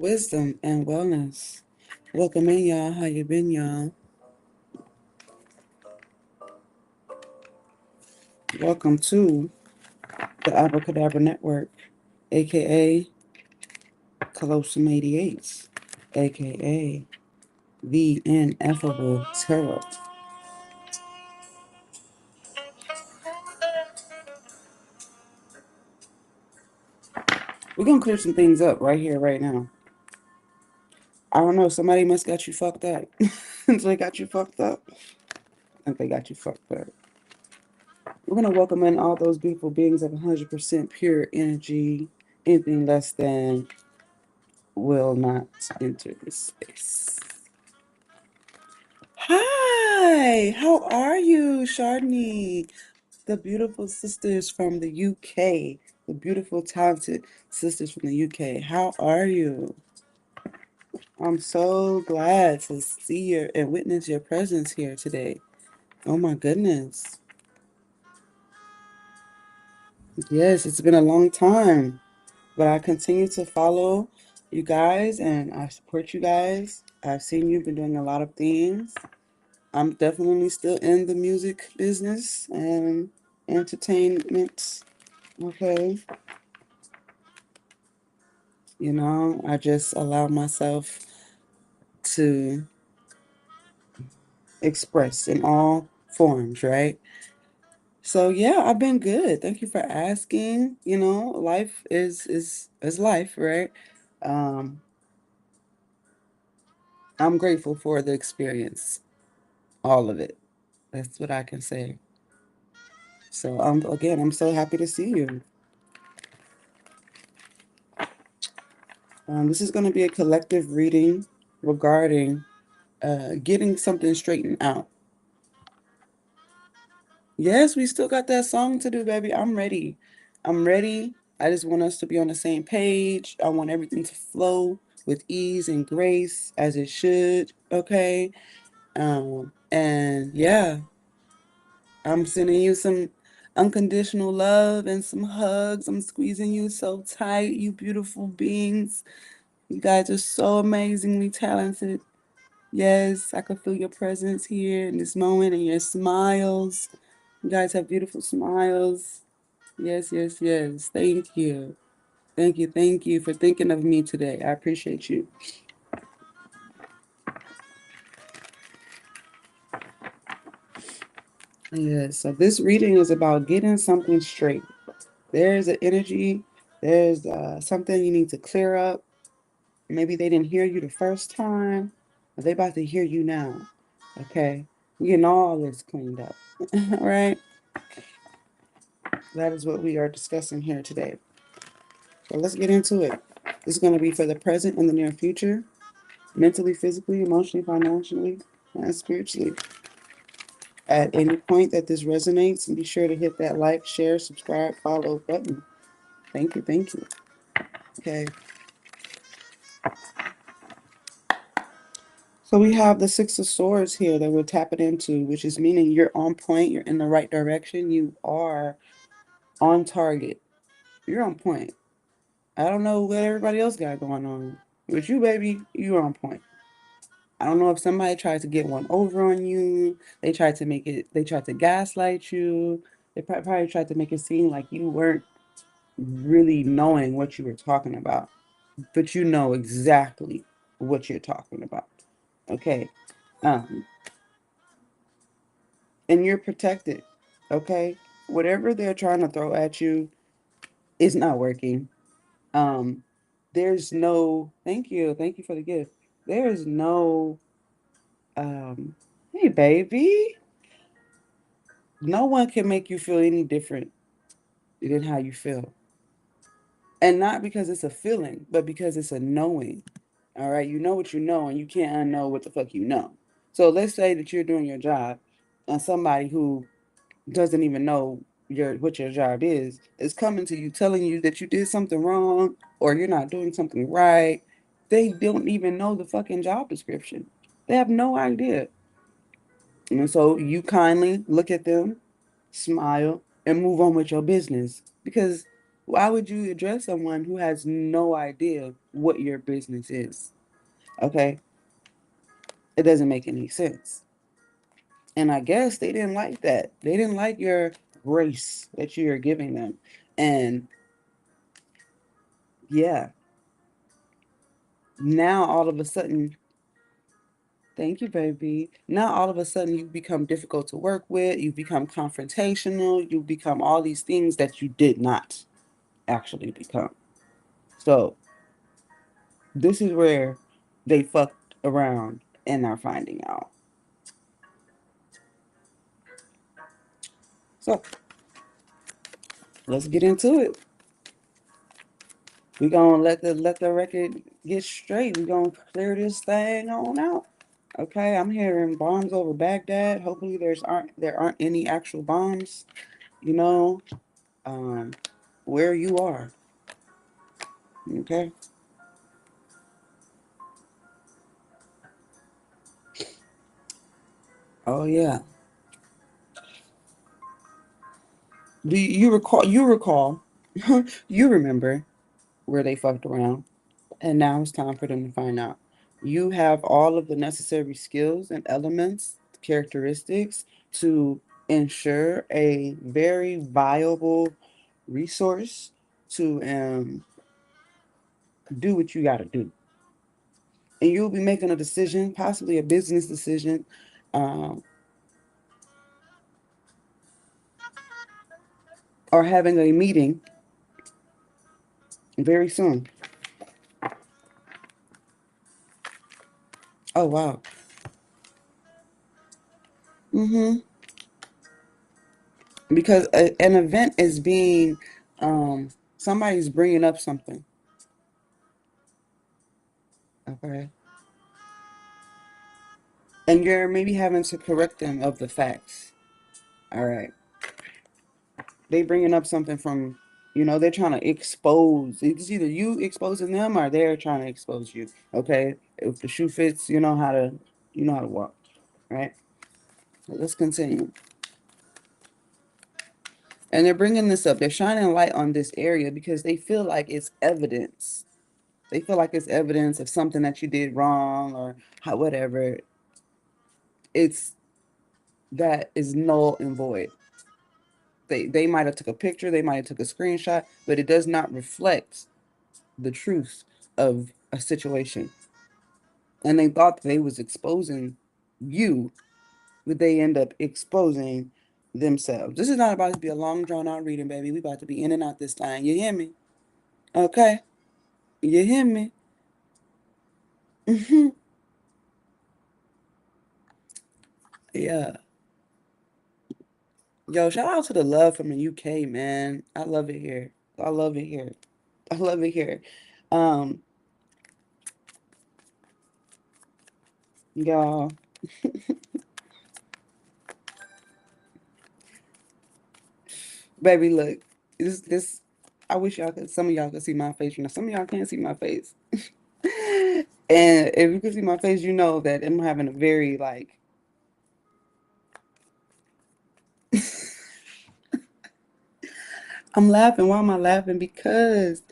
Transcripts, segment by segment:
wisdom, and wellness. Welcome in, y'all. How you been, y'all? Welcome to the Abracadabra Network, aka Callosum 88, aka the Ineffable Tarot. We're gonna clear some things up right here, right now. I don't know, somebody must got you fucked up. They got you fucked up. I think they got you fucked up. We're going to welcome in all those beautiful beings of 100% pure energy. Anything less than will not enter this space. Hi, how are you, Chardonnay? The beautiful sisters from the UK, the beautiful, talented sisters from the UK. How are you? I'm so glad to see your and witness your presence here today. Oh my goodness. Yes, it's been a long time, but I continue to follow you guys and I support you guys. I've seen you've been doing a lot of things. I'm definitely still in the music business and entertainment. Okay. I just allow myself to express in all forms, right? So yeah, I've been good. Thank you for asking. Life is life, right? Um, I'm grateful for the experience, all of it. That's what I can say. So again, I'm so happy to see you. This is going to be a collective reading regarding getting something straightened out. Yes, we still got that song to do, baby. I'm ready. I'm ready. I just want us to be on the same page. I want everything to flow with ease and grace as it should. Okay. And yeah, I'm sending you some unconditional love and some hugs. I'm squeezing you so tight, you beautiful beings. You guys are so amazingly talented. Yes, I can feel your presence here in this moment and your smiles. You guys have beautiful smiles. Yes, yes, yes. Thank you. Thank you. Thank you for thinking of me today. I appreciate you. Yes, so this reading is about getting something straight. There's an energy, there's something you need to clear up. Maybe they didn't hear you the first time, but they about to hear you now. Okay? We're getting all this cleaned up. All right? That is what we are discussing here today. So let's get into it. This is going to be for the present and the near future, mentally, physically, emotionally, financially, and spiritually. At any point that this resonates, be sure to hit that like, share, subscribe, follow button. Thank you, thank you. Okay. So we have the Six of Swords here that we're tapping into, which is meaning you're on point, you're in the right direction, you are on target. You're on point. I don't know what everybody else got going on. With you, baby, you're on point. I don't know if somebody tried to get one over on you. They tried to gaslight you. They probably tried to make it seem like you weren't really knowing what you were talking about, but you know exactly what you're talking about. Okay. Um, and you're protected. Okay. Whatever they're trying to throw at you is not working. Um, there's no, thank you. Thank you for the gift. There is no, hey, baby. No one can make you feel any different than how you feel. And not because it's a feeling, but because it's a knowing. All right. You know what you know, and you can't unknow what the fuck you know. So let's say that you're doing your job, and somebody who doesn't even know what your job is coming to you telling you that you did something wrong or you're not doing something right. They don't even know the fucking job description. They have no idea. And so you kindly look at them, smile, and move on with your business because Why would you address someone who has no idea what your business is? Okay, it doesn't make any sense. And I guess they didn't like that. They didn't like your grace that you're giving them. And yeah, now all of a sudden, thank you, baby. Now all of a sudden you become difficult to work with. You become confrontational. You become all these things that you did not actually become. So this is where they fucked around and are finding out. So let's get into it. We're gonna let the record get straight. We're gonna clear this thing on out. Okay, I'm hearing bombs over Baghdad. Hopefully there aren't any actual bombs, you know, um, where you are. Okay. Oh yeah. Do you recall you remember where they fucked around? And now it's time for them to find out. You have all of the necessary skills and elements, characteristics to ensure a very viable resource to do what you got to do. And you'll be making a decision, possibly a business decision, um, or having a meeting very soon. Oh, wow. Mm-hmm. Because an event is being, somebody's bringing up something. Okay. And you're maybe having to correct them of the facts. All right. They bringing up something from, they're trying to expose. It's either you exposing them or they're trying to expose you. Okay. If the shoe fits, you know how to walk. Right. So let's continue. And they're bringing this up. They're shining light on this area because they feel like it's evidence. They feel like it's evidence of something that you did wrong or whatever. It's that is null and void. They might have took a picture, they might have took a screenshot, but it does not reflect the truth of a situation. And they thought they was exposing you, but they end up exposing themselves. This is not about to be a long drawn out reading, baby. We about to be in and out this time. You hear me? Okay. You hear me? Hmm. Yeah. Yo, shout out to the love from the UK, man. I love it here. I love it here. I love it here. Um, y'all, baby, look, this. I wish some of y'all could see my face. Some of y'all can't see my face. And if you can see my face, you know that I'm having a very like. I'm laughing. Why am I laughing? Because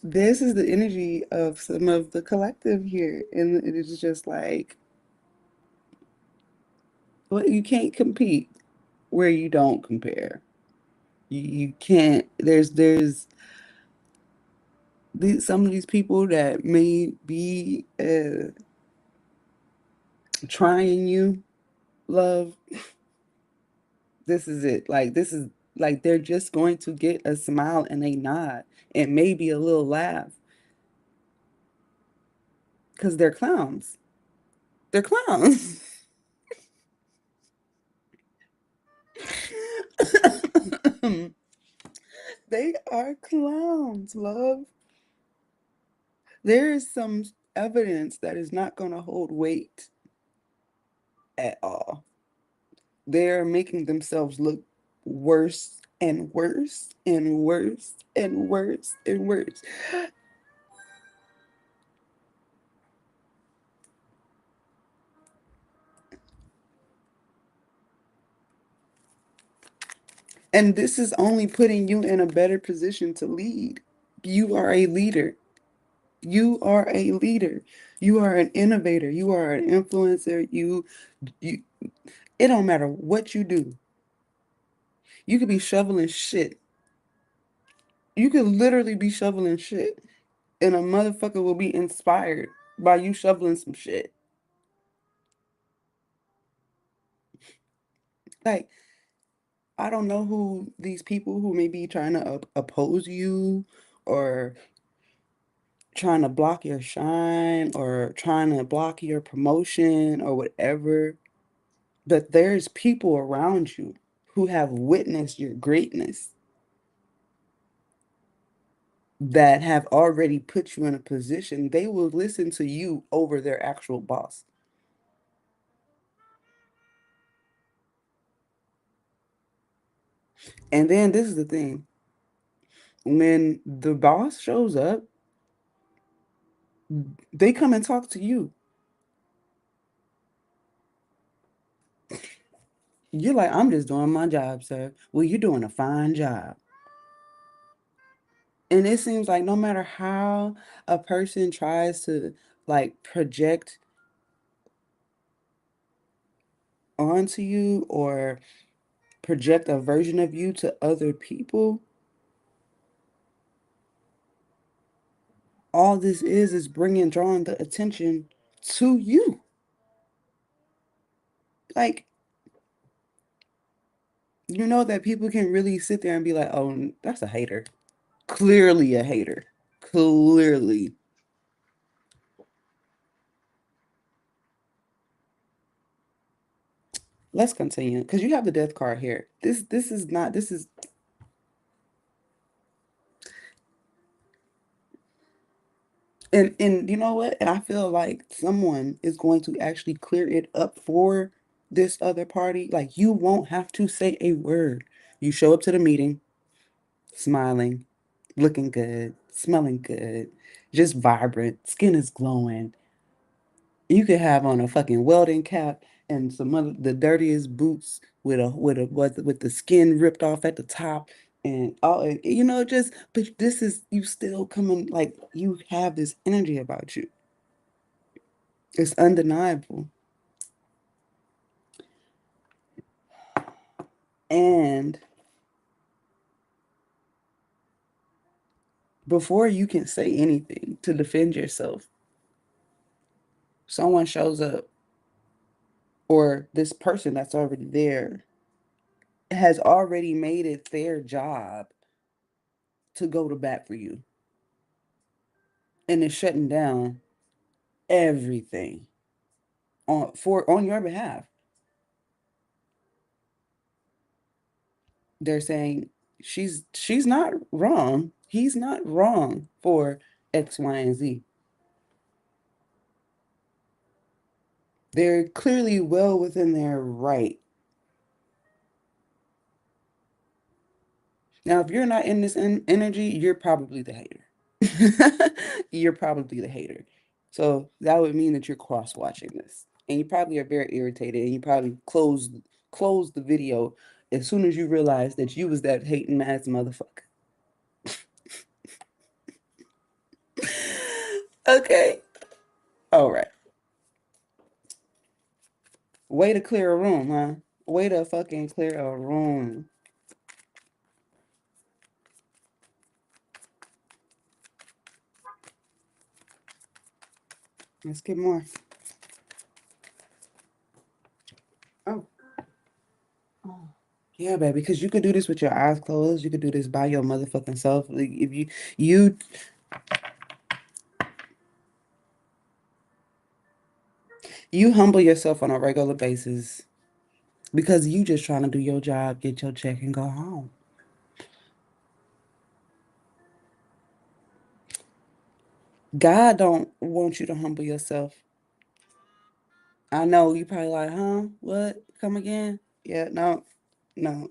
this is the energy of some of the collective here, and it is just like, well, you can't compete where you don't compare. You can't. There's some of these people that may be trying you, love. This is it. Like this is like they're just going to get a smile and a nod and maybe a little laugh because they're clowns. They're clowns. They are clowns, love. There is some evidence that is not going to hold weight at all. They're making themselves look worse and worse and worse and worse and worse. And this is only putting you in a better position to lead. You are a leader. You are a leader. You are an innovator. You are an influencer. You, it don't matter what you do. You could be shoveling shit. You could literally be shoveling shit. And a motherfucker will be inspired by you shoveling some shit. Like, I don't know who these people who may be trying to oppose you or trying to block your shine or trying to block your promotion or whatever, but there's people around you who have witnessed your greatness that have already put you in a position they will listen to you over their actual boss. And then this is the thing. When the boss shows up, they come and talk to you. You're like, I'm just doing my job, sir. Well, you're doing a fine job. And it seems like no matter how a person tries to like project onto you or project a version of you to other people, all this is drawing the attention to you. Like, you know that people can really sit there and be like, oh, that's a hater. Clearly a hater. Clearly. Let's continue because you have the death card here. This is not this is and you know what? And I feel like someone is going to actually clear it up for this other party. Like you won't have to say a word. You show up to the meeting, smiling, looking good, smelling good, just vibrant, skin is glowing. You could have on a fucking welding cap and some other the dirtiest boots with the skin ripped off at the top and all you know just but this is you still coming like you have this energy about you. It's undeniable. And before you can say anything to defend yourself, someone shows up or this person that's already there has already made it their job to go to bat for you and is shutting down everything on your behalf. They're saying she's not wrong. He's not wrong for X, Y, and Z. They're clearly well within their right. Now, if you're not in this energy, you're probably the hater. You're probably the hater. So that would mean that you're cross watching this. And you probably are very irritated and you probably close the video as soon as you realize that you was that hating ass motherfucker. Okay. All right. Way to clear a room, huh? Way to fucking clear a room. Let's get more. Oh. Oh. Yeah, baby, because you could do this with your eyes closed. You could do this by your motherfucking self. Like, if you you humble yourself on a regular basis because you just trying to do your job, get your check, and go home. God don't want you to humble yourself. I know you probably like, huh? What? Come again? Yeah, no, no.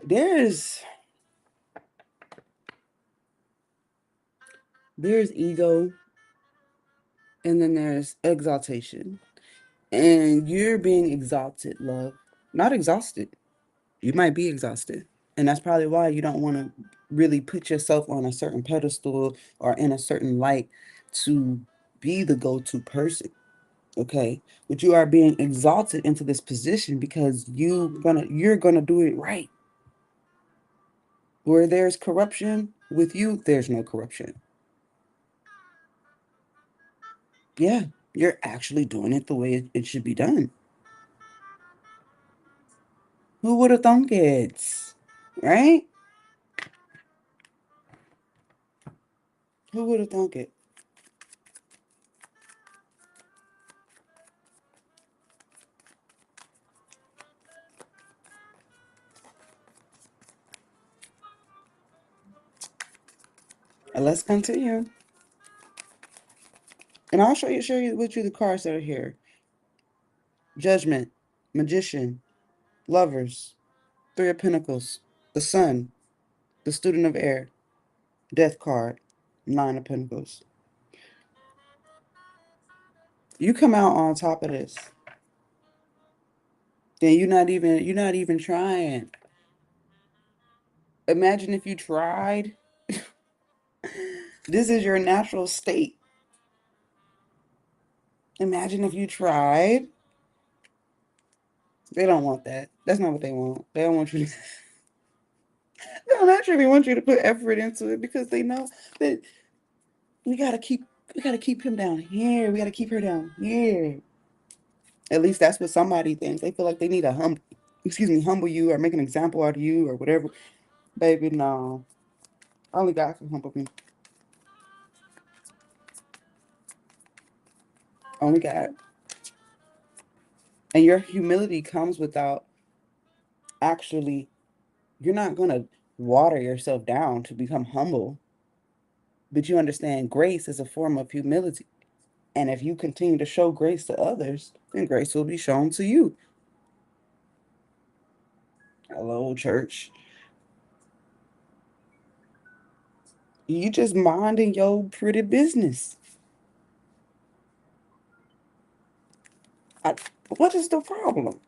There's there's ego and then there's exaltation. And you're being exalted, love, not exhausted. You might be exhausted. And that's probably why you don't want to really put yourself on a certain pedestal or in a certain light to be the go-to person. Okay. But you are being exalted into this position because you're gonna do it right. Where there's corruption with you, there's no corruption. Yeah, you're actually doing it the way it should be done. Who would have thunk it? Right? Who would have thunk it? And let's continue. And I'll show you with you the cards that are here. Judgment, Magician, Lovers, Three of Pentacles, the Sun, the Student of Air, Death card, Nine of Pentacles. You come out on top of this. Then you're not even trying. Imagine if you tried. This is your natural state. Imagine if you tried. They don't want that. That's not what they want. They don't want you to, they don't actually want you to put effort into it because they know that we gotta keep we gotta keep him down here. We gotta keep her down here. At least that's what somebody thinks. They feel like they need to humble you or make an example out of you or whatever. Baby, no. Only God can humble me. Only God. And your humility comes without actually, you're not gonna water yourself down to become humble, but you understand grace is a form of humility. And if you continue to show grace to others, then grace will be shown to you. Hello, church. You just minding your pretty business. I, what is the problem?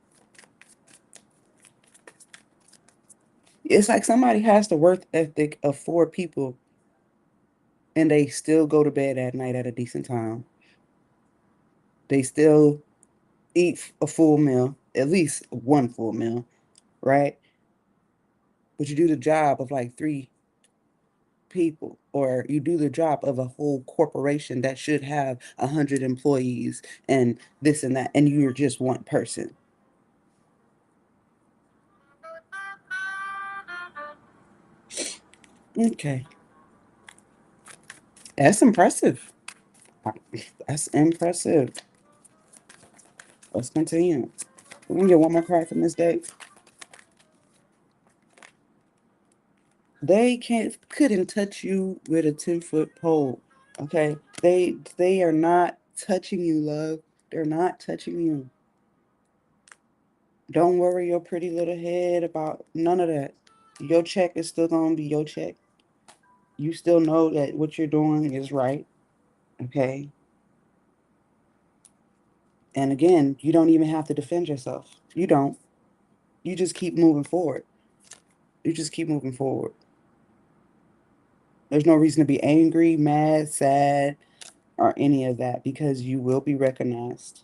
It's like somebody has the work ethic of four people and they still go to bed at night at a decent time. They still eat a full meal, at least one full meal, right? But you do the job of like three people, or you do the job of a whole corporation that should have 100 employees and this and that, and you're just one person. Okay, that's impressive. That's impressive. Let's continue. We can get one more card from this deck. They couldn't touch you with a 10-foot pole. Okay. They are not touching you, love. They're not touching you. Don't worry your pretty little head about none of that. Your check is still gonna be your check. You still know that what you're doing is right. Okay. And again, you don't even have to defend yourself. You don't. You just keep moving forward. You just keep moving forward. There's no reason to be angry, mad, sad, or any of that because you will be recognized.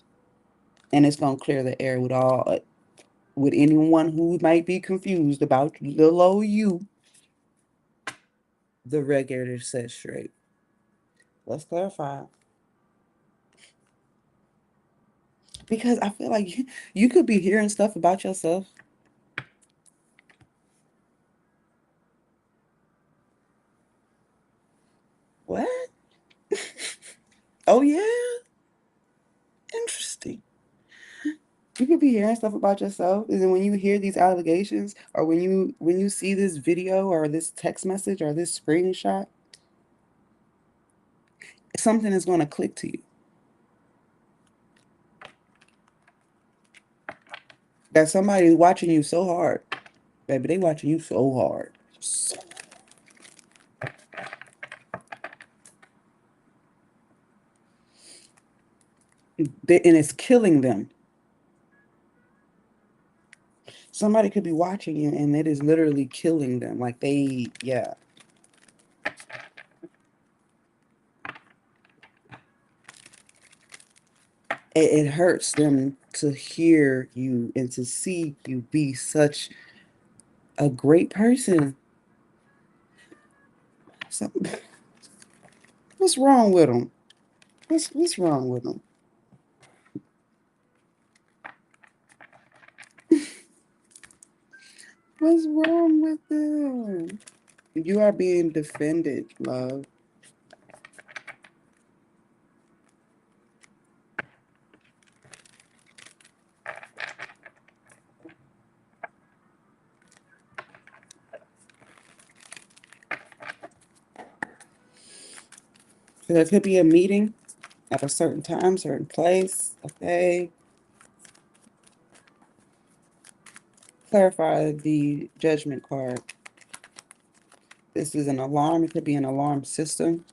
And it's gonna clear the air with anyone who might be confused about little old you. The regulator says straight. Let's clarify. Because I feel like you could be hearing stuff about yourself. What? Oh yeah? Interesting. You could be hearing stuff about yourself, and then when you hear these allegations, or when you see this video or this text message or this screenshot, something is going to click to you. That somebody watching you so hard, baby. They watching you so hard, and it's killing them. Somebody could be watching you and it is literally killing them. Like yeah. It hurts them to hear you and to see you be such a great person. So, what's wrong with them? What's wrong with them? What's wrong with them? You are being defended, love. So there could be a meeting at a certain time, certain place. Okay. Clarify the judgment card. This is an alarm. It could be an alarm system.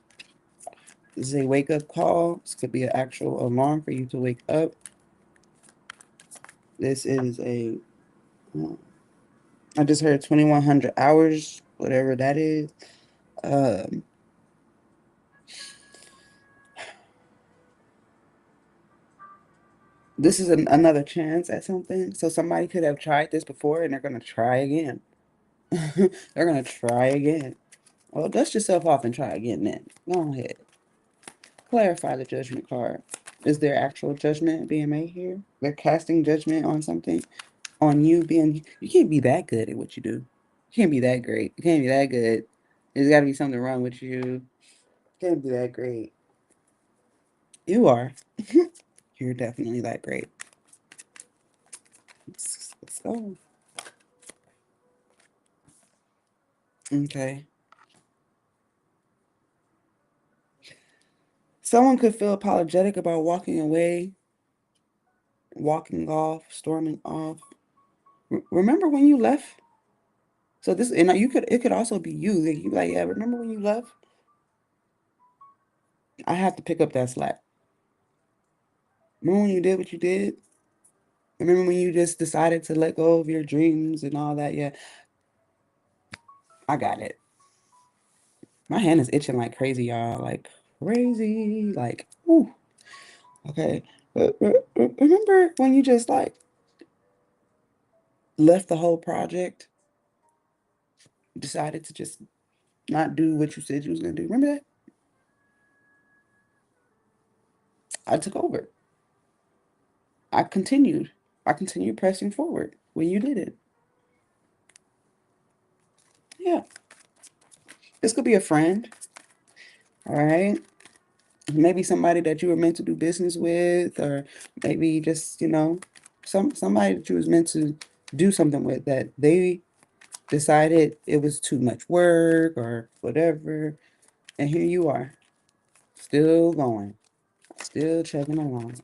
This is a wake up call. This could be an actual alarm for you to wake up. This is a, I just heard 2100 hours, whatever that is. Um, this is another chance at something. So somebody could have tried this before and they're going to try again. They're going to try again. Well, dust yourself off and try again then. Go ahead. Clarify the judgment card. Is there actual judgment being made here? They're casting judgment on something, on you being, you can't be that good at what you do. You can't be that great. You can't be that good. There's got to be something wrong with you. You can't be that great. You are. You're definitely that great. Let's go. Okay. Someone could feel apologetic about walking away, walking off, storming off. Remember when you left? So this, and you could, it could also be you. Like, you like, yeah, remember when you left? I have to pick up that slack. Remember when you did what you did? Remember when you just decided to let go of your dreams and all that? Yeah, I got it. My hand is itching like crazy, y'all. Like crazy. Like, ooh. Okay. Remember when you just like left the whole project, decided to just not do what you said you was gonna do? Remember that? I took over. I continued. I continued pressing forward when you did it. Yeah. This could be a friend, all right? Maybe somebody that you were meant to do business with, or maybe just, somebody that you was meant to do something with that they decided it was too much work or whatever. And here you are, still going, still chugging along.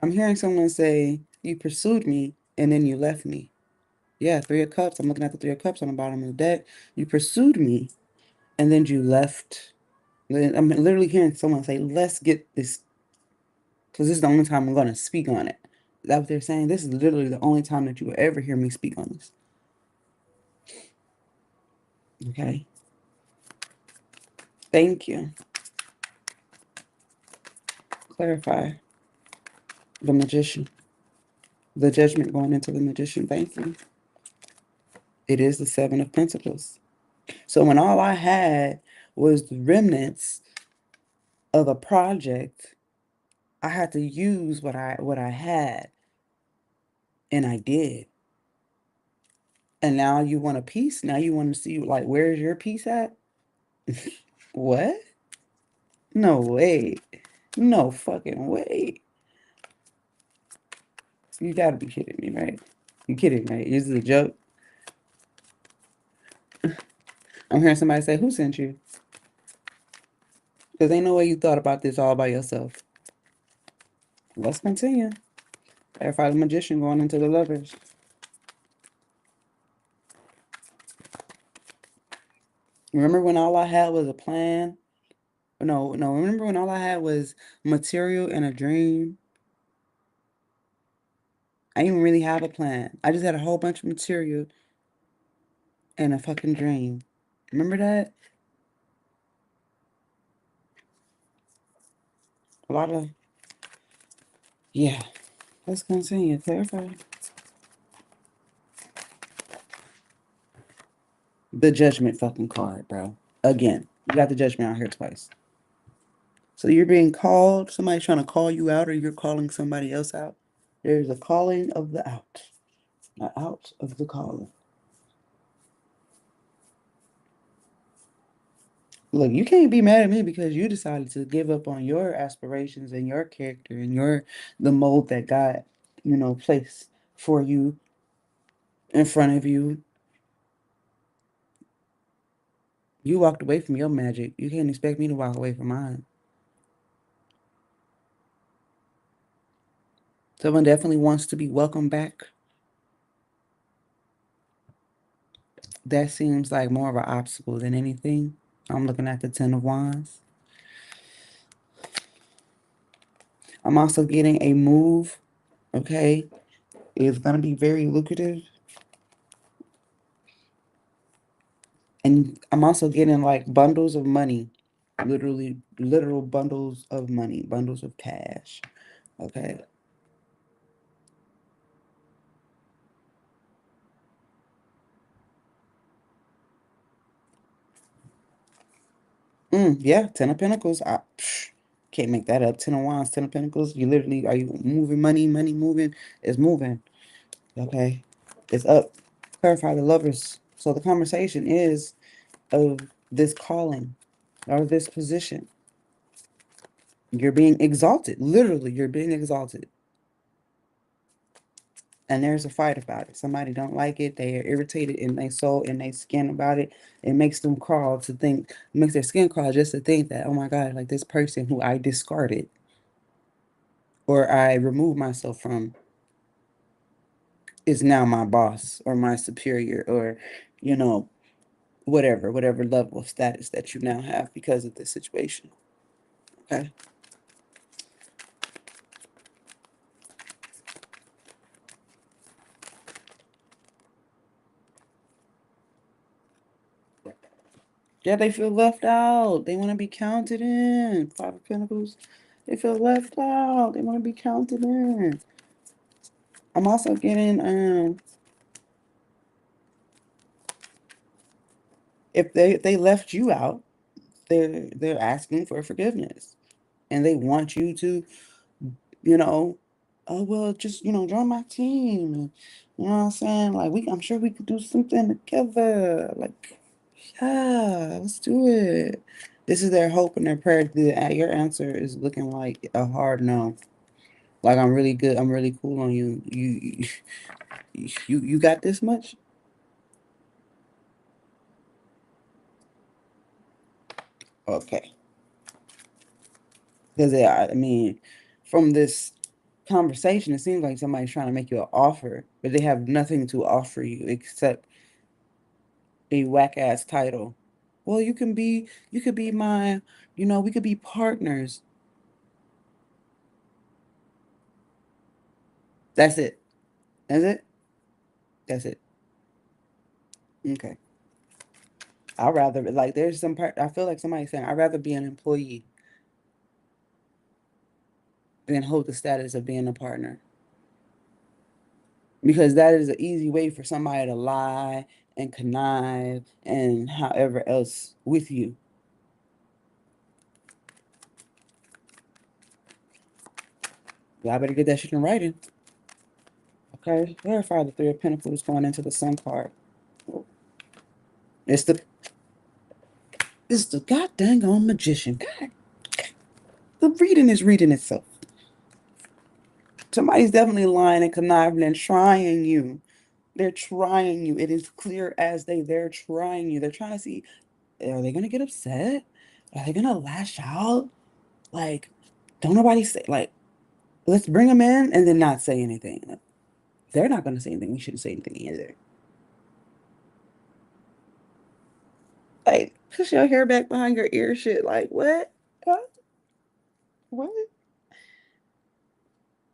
I'm hearing someone say, you pursued me and then you left me. Yeah, Three of Cups. I'm looking at the Three of Cups on the bottom of the deck. You pursued me and then you left. I'm literally hearing someone say, let's get this, because this is the only time I'm going to speak on it. Is that what they're saying? This is literally the only time that you will ever hear me speak on this. Okay. Thank you. Clarify the magician. The judgment going into the magician. Thank you. It is the Seven of Pentacles. So when all I had was the remnants of a project, I had to use what I had, and I did. And now you want a piece? Now you want to see, like, where's your piece at? What? No way. No fucking way. You gotta be kidding me, right? You kidding, right? Is this a joke? I'm hearing somebody say, who sent you? Because ain't no way you thought about this all by yourself. Let's continue. Clarify the magician going into the lovers. Remember when all I had was a plan? No, no. Remember when all I had was material and a dream? I didn't really have a plan. I just had a whole bunch of material and a fucking dream. Remember that? A lot of, yeah. Let's continue. Clarify. The judgment fucking card, bro. Again, you got the judgment out here twice. So you're being called, somebody's trying to call you out, or you're calling somebody else out. There's a calling of the out, not out of the calling. Look, you can't be mad at me because you decided to give up on your aspirations and your character and your the mold that God, placed for you in front of you. You walked away from your magic. You can't expect me to walk away from mine. Someone definitely wants to be welcomed back. That seems like more of an obstacle than anything. I'm looking at the Ten of Wands. I'm also getting a move, okay? It's going to be very lucrative. And I'm also getting like bundles of money, literally, literal bundles of money, bundles of cash, okay? Yeah, Ten of Pentacles. Can't make that up. Ten of Wands, Ten of Pentacles. You literally, are you moving money? Money moving is moving, okay? It's up. Clarify the lovers. So the conversation is of this calling or this position. You're being exalted. Literally, you're being exalted. And there's a fight about it. Somebody don't like it. They are irritated in their soul, in their skin about it. It makes them crawl to think, it makes their skin crawl just to think that, oh my God, like this person who I discarded or I removed myself from is now my boss or my superior or, you know, whatever level of status that you now have because of this situation. Okay. Yeah, they feel left out. They want to be counted in. Five of Pentacles. They feel left out. They want to be counted in. I'm also getting if they left you out, they're asking for forgiveness. And they want you to, you know, oh well, just join my team. And, you know what I'm saying? Like I'm sure we could do something together. Like, yeah, let's do it. This is their hope and their prayer. Your answer is looking like a hard no. Like I'm really good. I'm really cool on you. You got this much? Okay. Because I mean, from this conversation, it seems like somebody's trying to make you an offer, but they have nothing to offer you except a whack ass title. Well, you could be my, we could be partners. That's it. That's it. That's it. Okay. I'd rather like there's some part I feel like somebody's saying I'd rather be an employee than hold the status of being a partner. Because that is an easy way for somebody to lie and connive and however else with you. Y'all better get that shit in writing. Okay. Verify the Three of Pentacles going into the Sun card. It's the it's the goddamn on magician. God, the reading is reading itself. Somebody's definitely lying and conniving and trying you. They're trying you. It is clear as day. They're trying you. They're trying to see, are they gonna get upset? Are they gonna lash out? Like, don't nobody say like, let's bring them in and then not say anything. Like, they're not gonna say anything. We shouldn't say anything either. Like, push your hair back behind your ear shit. Like, what? Huh? What?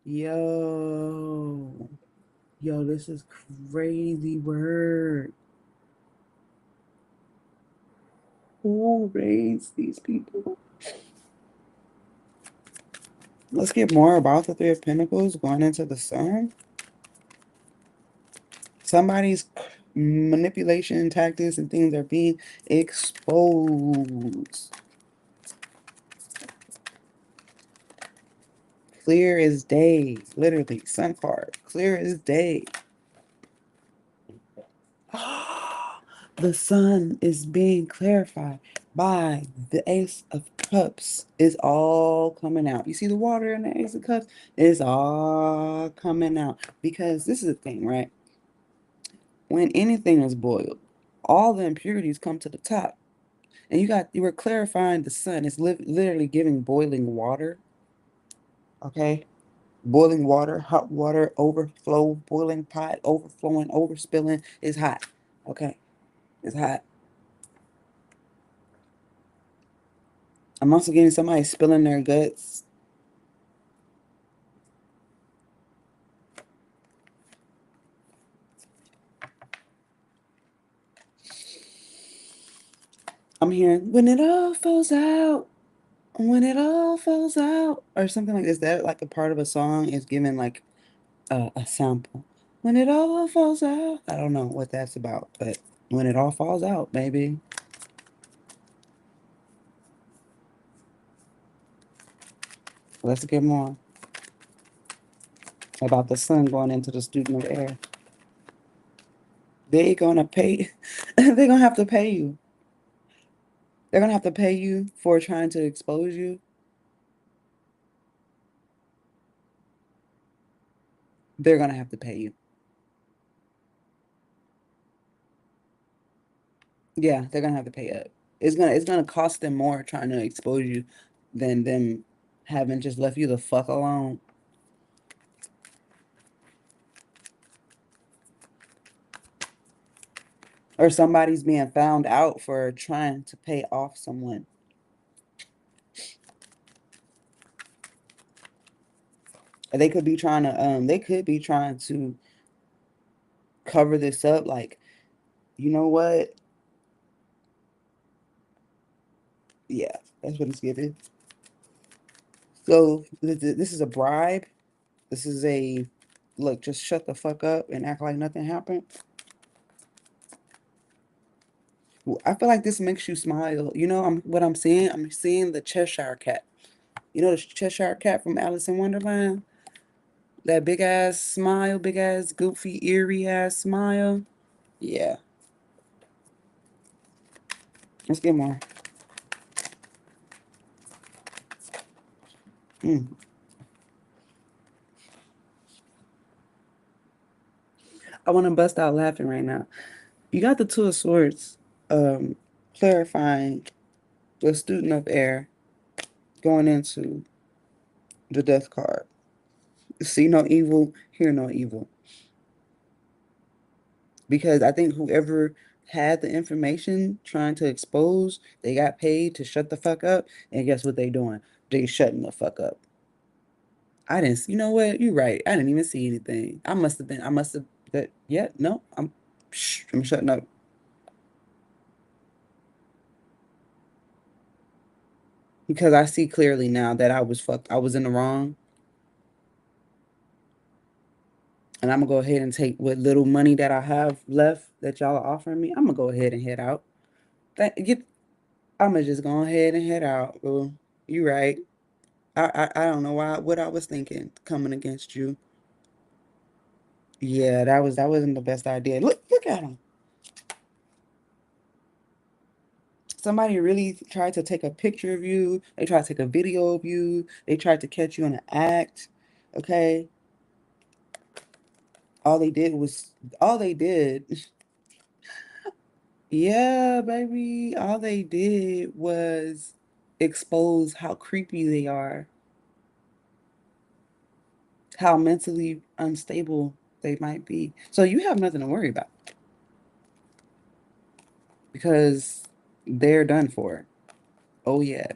Yo. Yo, this is crazy word. Who raised these people? Let's get more about the Three of Pentacles going into the Sun. Somebody's manipulation tactics and things are being exposed. Clear as day. Literally, Sun card. Clear as day. The Sun is being clarified by the Ace of Cups. It's all coming out. You see the water in the Ace of Cups? It's all coming out. Because this is the thing, right? When anything is boiled, all the impurities come to the top. And you were clarifying the Sun. It's literally giving boiling water. Okay? Boiling water, hot water, overflow, boiling pot, overflowing, overspilling. It's hot. Okay? It's hot. I'm also getting somebody spilling their guts. I'm hearing when it all falls out, when it all falls out, or something like this. That like a part of a song is given like a sample. When it all falls out. I don't know what that's about, but when it all falls out, baby. Let's get more about the Sun going into the student of air. They're gonna pay. They're gonna have to pay you. They're gonna have to pay you for trying to expose you. They're gonna have to pay you. Yeah, they're gonna have to pay up. It's gonna cost them more trying to expose you than them having just left you the fuck alone. Or somebody's being found out for trying to pay off someone. They could be trying to cover this up, like, you know what? Yeah, that's what it's giving. So this is a bribe. This is a look, just shut the fuck up and act like nothing happened. I feel like this makes you smile. You know, what I'm seeing? I'm seeing the Cheshire cat. You know the Cheshire cat from Alice in Wonderland? That big ass smile, big ass, goofy, eerie ass smile. Yeah. Let's get more. Mm. I want to bust out laughing right now. You got the Two of Swords, clarifying the student of air going into the death card. See no evil, hear no evil. Because I think whoever had the information trying to expose, they got paid to shut the fuck up. And guess what they doing? They shutting the fuck up. I didn't, you know what? You're right. I didn't even see anything. I must have, that, yeah, no, I'm shutting up. Because I see clearly now that I was in the wrong. And I'm gonna go ahead and take what little money that I have left that y'all are offering me. I'm gonna go ahead and head out. I'm gonna just go ahead and head out, boo. You right. I don't know what I was thinking coming against you. Yeah, that wasn't the best idea. Look at him. Somebody really tried to take a picture of you. They tried to take a video of you. They tried to catch you in an act. Okay. All they did. Yeah, baby. All they did was expose how creepy they are, how mentally unstable they might be. So you have nothing to worry about because they're done for. Oh yeah,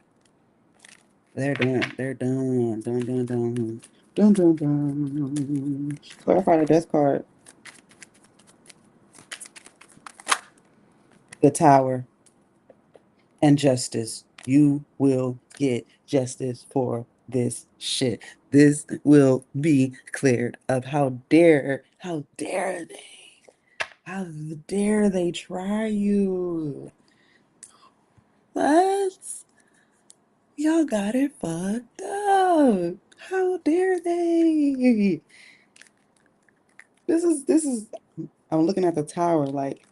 they're done. They're done. Dun dun dun. Dun dun dun. Clarify the death card. The Tower, and justice. You will get justice for this shit. This will be cleared up. How dare they try you? What? Y'all got it fucked up. How dare they? This is I'm looking at the Tower, like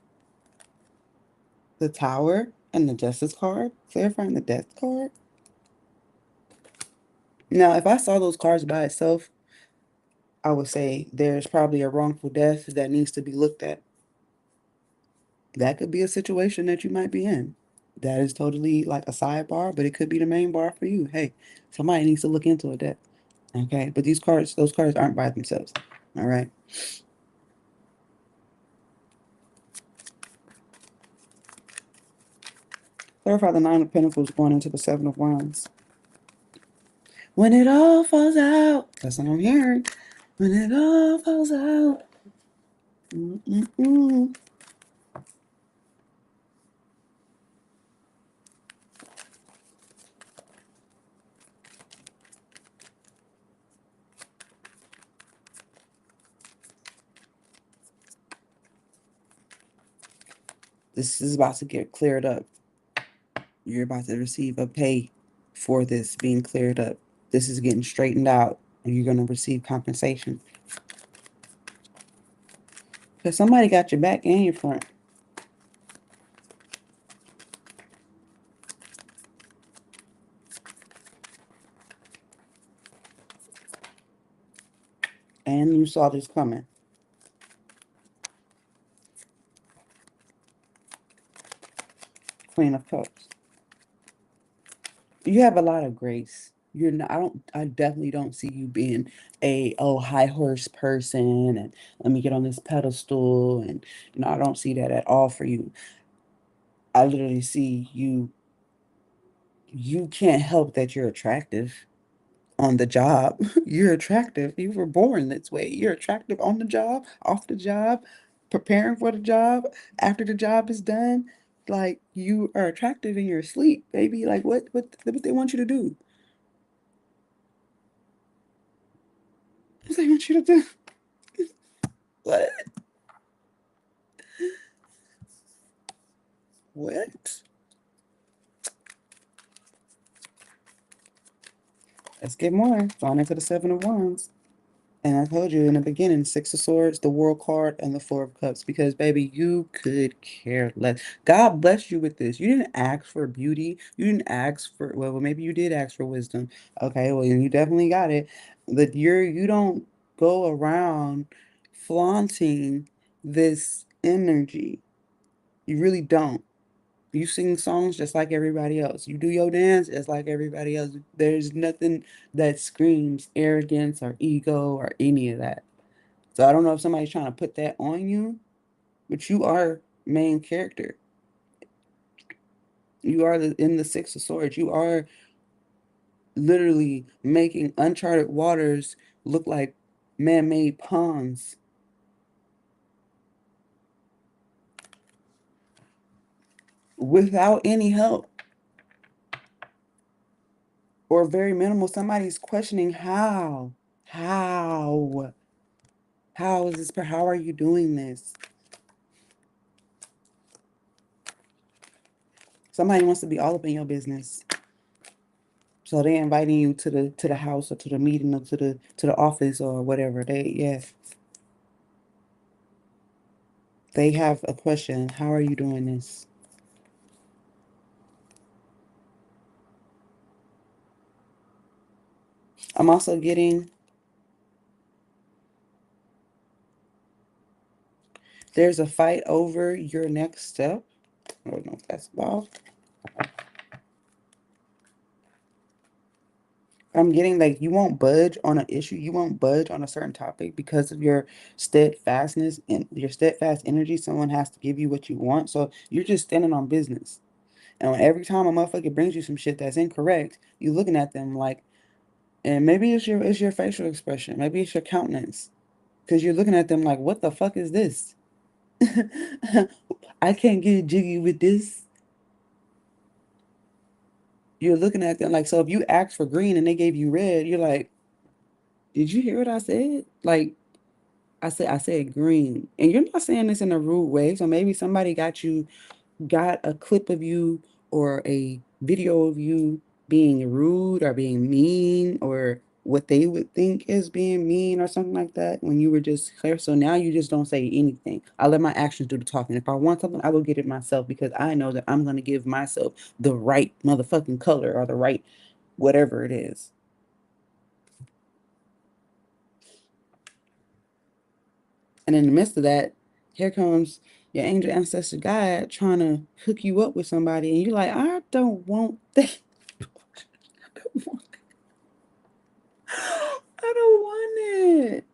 the Tower and the Justice card, clarifying the Death card. Now, if I saw those cards by itself, I would say there's probably a wrongful death that needs to be looked at. That could be a situation that you might be in. That is totally like a sidebar, but it could be the main bar for you. Hey, somebody needs to look into a death. Okay, but those cards aren't by themselves. All right. Clarify the Nine of Pentacles going into the Seven of Wands. When it all falls out, that's what I'm hearing. When it all falls out. Mm-mm-mm. This is about to get cleared up. You're about to receive a pay for this being cleared up. This is getting straightened out, and you're going to receive compensation. Because somebody got your back and your front. And you saw this coming. Queen of Cups. You have a lot of grace. You're not, I definitely don't see you being a high horse person and let me get on this pedestal, and I don't see that at all for you. I literally see you can't help that you're attractive on the job. You're attractive. You were born this way. You're attractive on the job, off the job, preparing for the job, after the job is done. Like you are attractive in your sleep, baby. Like what they want you to do? What they want you to do? What? What? Let's get more. On into the Seven of Wands. And I told you in the beginning, Six of Swords, the World card, and the Four of Cups. Because, baby, you could care less. God bless you with this. You didn't ask for beauty. You didn't ask for, well, maybe you did ask for wisdom. Okay, well, you definitely got it. But you don't go around flaunting this energy. You really don't. You sing songs just like everybody else. You do your dance just like everybody else. There's nothing that screams arrogance or ego or any of that. So I don't know if somebody's trying to put that on you, but you are main character. You are in the Six of Swords. You are literally making uncharted waters look like man-made ponds without any help or very minimal. Somebody's questioning how, how is this, how are you doing this? Somebody wants to be all up in your business. So they inviting you to the house or to the meeting or to the office or whatever. They have a question. How are you doing this? I'm also getting there's a fight over your next step. I don't know if that's about. I'm getting like you won't budge on an issue. You won't budge on a certain topic because of your steadfastness and your steadfast energy. Someone has to give you what you want. So you're just standing on business. And every time a motherfucker brings you some shit that's incorrect, you looking at them like, and maybe it's your facial expression, maybe it's your countenance, because you're looking at them like, what the fuck is this? I can't get jiggy with this. You're looking at them like, so if you asked for green and they gave you red, you're like, did you hear what I said? Like, I said green. And you're not saying this in a rude way. So maybe somebody got a clip of you or a video of you being rude or being mean or what they would think is being mean or something like that when you were just clear. So now you just don't say anything. I let my actions do the talking. If I want something, I will get it myself because I know that I'm going to give myself the right motherfucking color or the right whatever it is. And in the midst of that, here comes your angel ancestor guide trying to hook you up with somebody, and you're like, I don't want that. I don't want it.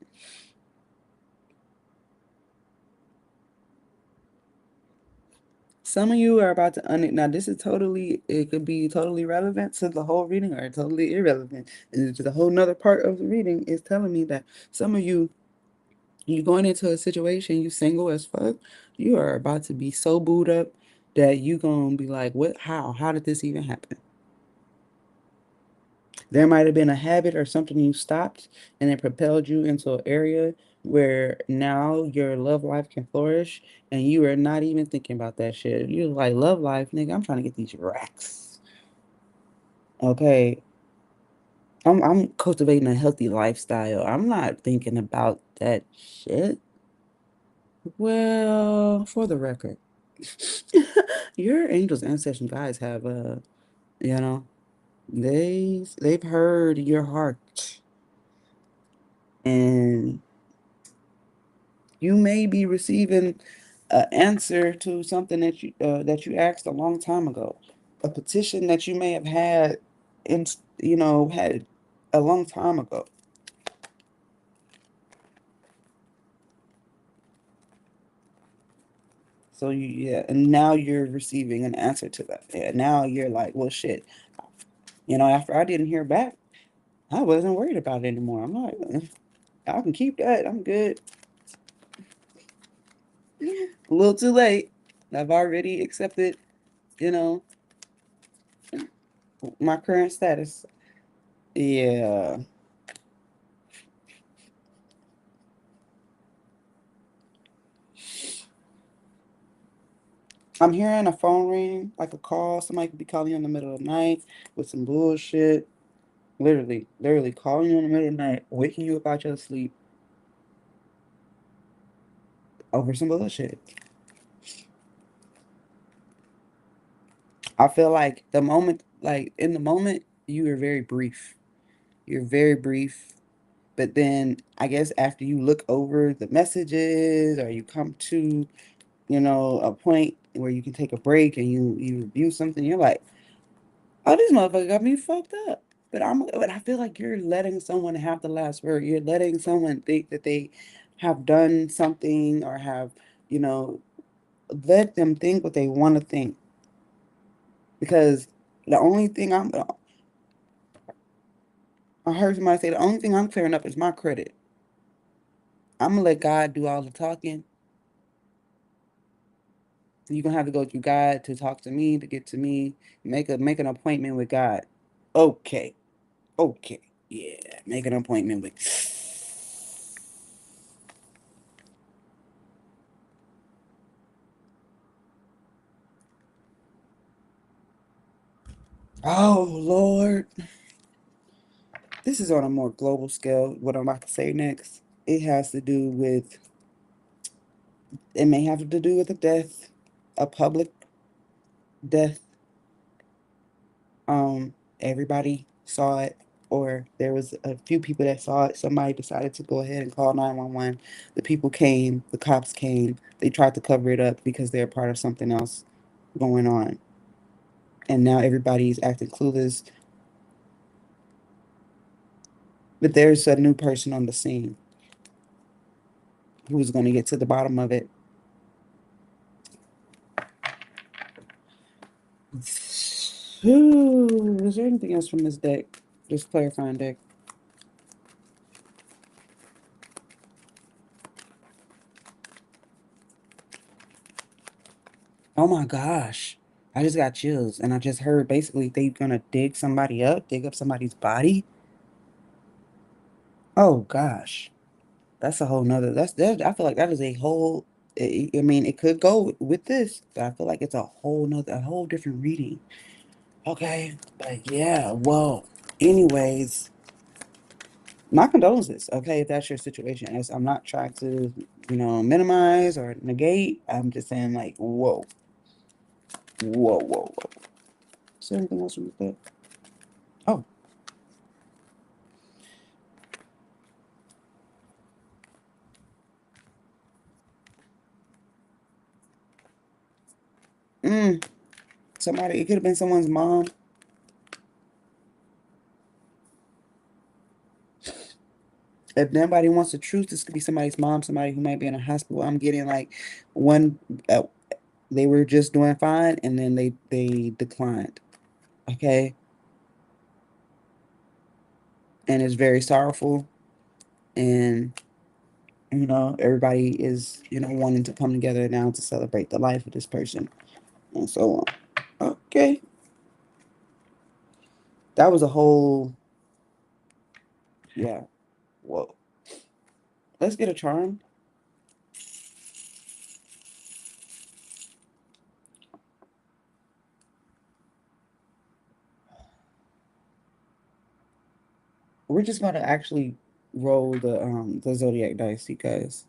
Some of you are about to now this is totally, it could be totally relevant to the whole reading or totally irrelevant. And to the whole nother part of the reading is telling me that some of you going into a situation, you single as fuck, you are about to be so booed up that you gonna be like, what, how did this even happen? There might have been a habit or something you stopped and it propelled you into an area where now your love life can flourish and you are not even thinking about that shit. You're like, love life, nigga, I'm trying to get these racks. Okay. I'm cultivating a healthy lifestyle. I'm not thinking about that shit. Well, for the record, your angels, ancestors, guys have you know, they've heard your heart and you may be receiving an answer to something that you asked a long time ago, a petition that you may have had in had a long time ago. So yeah, and now you're receiving an answer to that. Yeah, now you're like, well, shit. After I didn't hear back, I wasn't worried about it anymore. I'm like, I can keep that. I'm good. A little too late. I've already accepted, you know, my current status. Yeah. I'm hearing a phone ring, like a call. Somebody could be calling you in the middle of the night with some bullshit. Literally calling you in the middle of the night, waking you up out your sleep over some bullshit. I feel like in the moment, you are very brief. You're very brief. But then I guess after you look over the messages or you come to, a point where you can take a break and you review something, you're like, oh, this motherfucker got me fucked up. But I feel like you're letting someone have the last word. You're letting someone think that they have done something or have, you know, let them think what they want to think. Because the only thing I heard somebody say the only thing I'm clearing up is my credit. I'm gonna let God do all the talking. You're gonna have to go through God to talk to me, to get to me, make an appointment with God. Okay. Okay. Yeah. Make an appointment with. Oh Lord. This is on a more global scale. What I'm about to say next. It has to do with it may have to do with a death, a public death. Everybody saw it, or there was a few people that saw it. Somebody decided to go ahead and call 911. The people came, the cops came. They tried to cover it up because they're part of something else going on. And now everybody's acting clueless. But there's a new person on the scene who's going to get to the bottom of it. Ooh, is there anything else from this deck? This clarifying deck. Oh my gosh. I just got chills and I just heard basically they gonna dig somebody up, dig up somebody's body. Oh gosh. That's a whole nother that's that I feel like that is a whole I mean it could go with this, but I feel like it's a whole different reading. Okay. But yeah, well, anyways, my condolences, okay, if that's your situation. As I'm not trying to, minimize or negate. I'm just saying like, whoa, whoa, whoa, whoa. Is there anything else with that? Oh, mm, somebody. It could have been someone's mom. If nobody wants the truth, this could be somebody's mom, somebody who might be in a hospital. I'm getting like one. They were just doing fine, and then they declined. Okay, and it's very sorrowful, and everybody is wanting to come together now to celebrate the life of this person and so on. Okay, that was a whole yeah. Whoa, let's get a charm. We're just gonna actually roll the zodiac dice, you guys.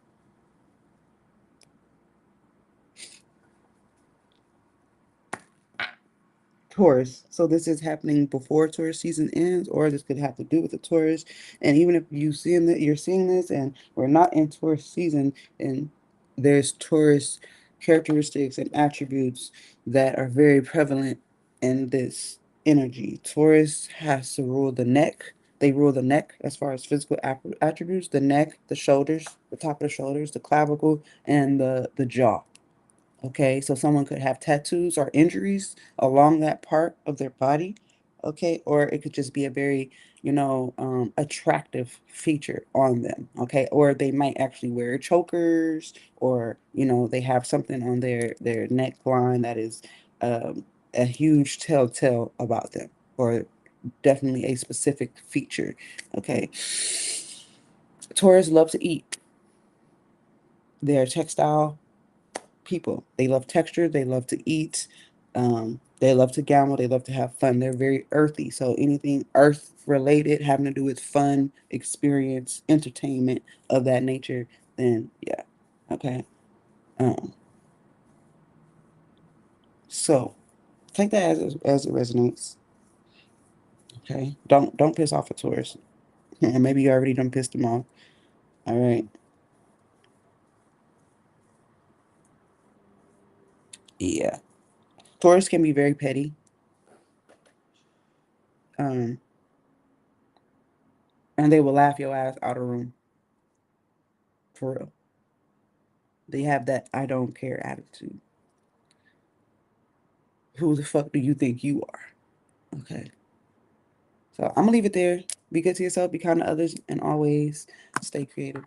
Taurus. So this is happening before Taurus season ends, or this could have to do with the Taurus. And even if you're seeing this, and we're not in Taurus season, and there's Taurus characteristics and attributes that are very prevalent in this energy. Taurus has to rule the neck. They rule the neck as far as physical attributes: the neck, the shoulders, the top of the shoulders, the clavicle, and the jaw. Okay, so someone could have tattoos or injuries along that part of their body. Okay, or it could just be a very, attractive feature on them. Okay, or they might actually wear chokers, or they have something on their neckline that is a huge telltale about them, or definitely a specific feature. Okay, Taurus love to eat. They're textile people. They love texture. They love to eat. They love to gamble. They love to have fun. They're very earthy. So anything earth related, having to do with fun, experience, entertainment of that nature, then yeah, okay. Um, so take that as it resonates. Okay, don't piss off a tourist, and maybe you already done pissed them off. All right, yeah. Tourists can be very petty, um, and they will laugh your ass out of room for real. They have that I don't care attitude. Who the fuck do you think you are? Okay. So I'm gonna leave it there. Be good to yourself, be kind to others, and always stay creative.